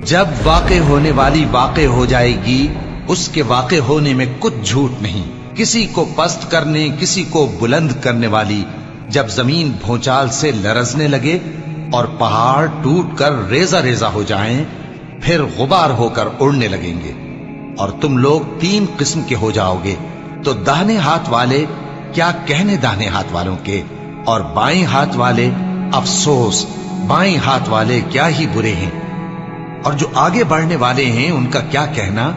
جب واقع ہونے والی واقع ہو جائے گی، اس کے واقع ہونے میں کچھ جھوٹ نہیں، کسی کو پست کرنے کسی کو بلند کرنے والی۔ جب زمین بھونچال سے لرزنے لگے اور پہاڑ ٹوٹ کر ریزہ ریزہ ہو جائیں، پھر غبار ہو کر اڑنے لگیں گے، اور تم لوگ تین قسم کے ہو جاؤ گے، تو داہنے ہاتھ والے کیا کہنے داہنے ہاتھ والوں کے، اور بائیں ہاتھ والے افسوس، بائیں ہاتھ والے کیا ہی برے ہیں، اور جو آگے بڑھنے والے ہیں ان کا کیا کہنا،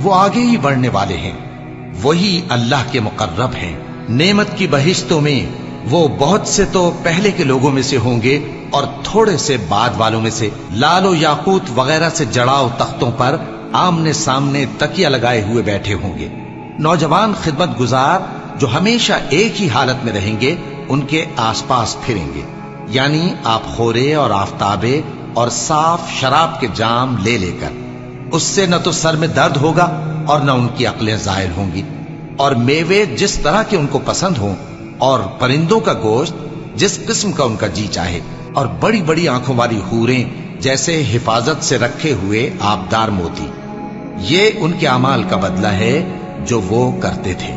وہ آگے ہی بڑھنے والے ہیں، وہی اللہ کے مقرب ہیں۔ نعمت کی بہشتوں میں وہ بہت سے تو پہلے کے لوگوں میں سے ہوں گے اور تھوڑے سے بعد والوں میں سے، لال و یاقوت وغیرہ سے جڑاؤ تختوں پر آمنے سامنے تکیہ لگائے ہوئے بیٹھے ہوں گے۔ نوجوان خدمت گزار جو ہمیشہ ایک ہی حالت میں رہیں گے ان کے آس پاس پھریں گے، یعنی آپ خورے اور آفتابے اور صاف شراب کے جام لے لے کر۔ اس سے نہ تو سر میں درد ہوگا اور نہ ان کی عقلیں زائل ہوں گی، اور میوے جس طرح کے ان کو پسند ہوں، اور پرندوں کا گوشت جس قسم کا ان کا جی چاہے، اور بڑی بڑی آنکھوں والی حوریں جیسے حفاظت سے رکھے ہوئے آبدار موتی۔ یہ ان کے اعمال کا بدلہ ہے جو وہ کرتے تھے۔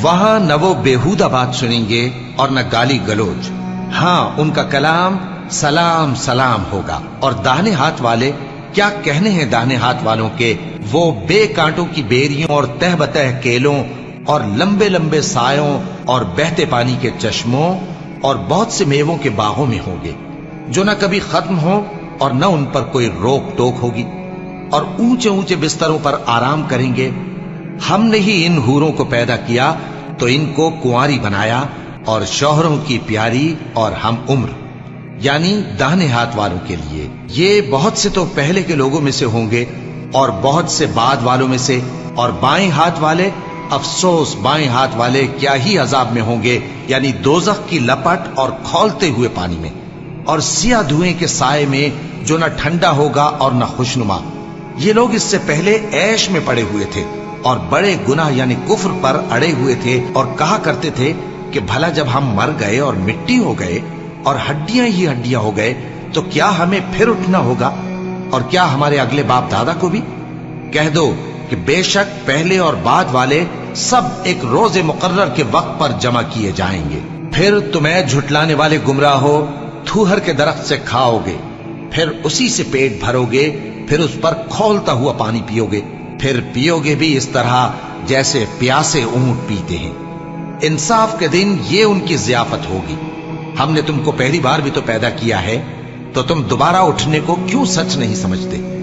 وہاں نہ وہ بیہودہ بات سنیں گے اور نہ گالی گلوچ، ہاں ان کا کلام سلام سلام ہوگا۔ اور داہنے ہاتھ والے کیا کہنے ہیں داہنے ہاتھ والوں کے، وہ بے کانٹوں کی بیریوں اور تہ بتہ کیلوں اور لمبے لمبے سایوں اور بہتے پانی کے چشموں اور بہت سے میووں کے باغوں میں ہوں گے، جو نہ کبھی ختم ہوں اور نہ ان پر کوئی روک ٹوک ہوگی، اور اونچے اونچے بستروں پر آرام کریں گے۔ ہم نے ہی ان حوروں کو پیدا کیا تو ان کو کنواری بنایا، اور شوہروں کی پیاری اور ہم عمر، یعنی داہنے ہاتھ والوں کے لیے۔ یہ بہت سے تو پہلے کے لوگوں میں سے ہوں گے اور بہت سے بعد والوں میں سے، اور بائیں ہاتھ والے افسوس، بائیں ہاتھ والے کیا ہی عذاب میں ہوں گے، یعنی دوزخ کی لپٹ اور کھولتے ہوئے پانی میں، اور سیاہ دھوئیں کے سائے میں جو نہ ٹھنڈا ہوگا اور نہ خوشنما۔ یہ لوگ اس سے پہلے عیش میں پڑے ہوئے تھے اور بڑے گناہ یعنی کفر پر اڑے ہوئے تھے، اور کہا کرتے تھے کہ بھلا جب ہم مر گئے اور مٹی ہو گئے اور ہڈیاں ہی ہڈیاں ہو گئے تو کیا ہمیں پھر اٹھنا ہوگا، اور کیا ہمارے اگلے باپ دادا کو بھی؟ کہہ دو کہ بے شک پہلے اور بعد والے سب ایک روز مقرر کے وقت پر جمع کیے جائیں گے۔ پھر تمہیں جھٹلانے والے گمراہ ہو تھوہر کے درخت سے کھاؤ گے، پھر اسی سے پیٹ بھرو گے، پھر اس پر کھولتا ہوا پانی پیو گے، پھر پیو گے بھی اس طرح جیسے پیاسے اونٹ پیتے ہیں۔ انصاف کے دن یہ ان کی ضیافت ہوگی۔ ہم نے تم کو پہلی بار بھی تو پیدا کیا ہے، تو تم دوبارہ اٹھنے کو کیوں سچ نہیں سمجھتے؟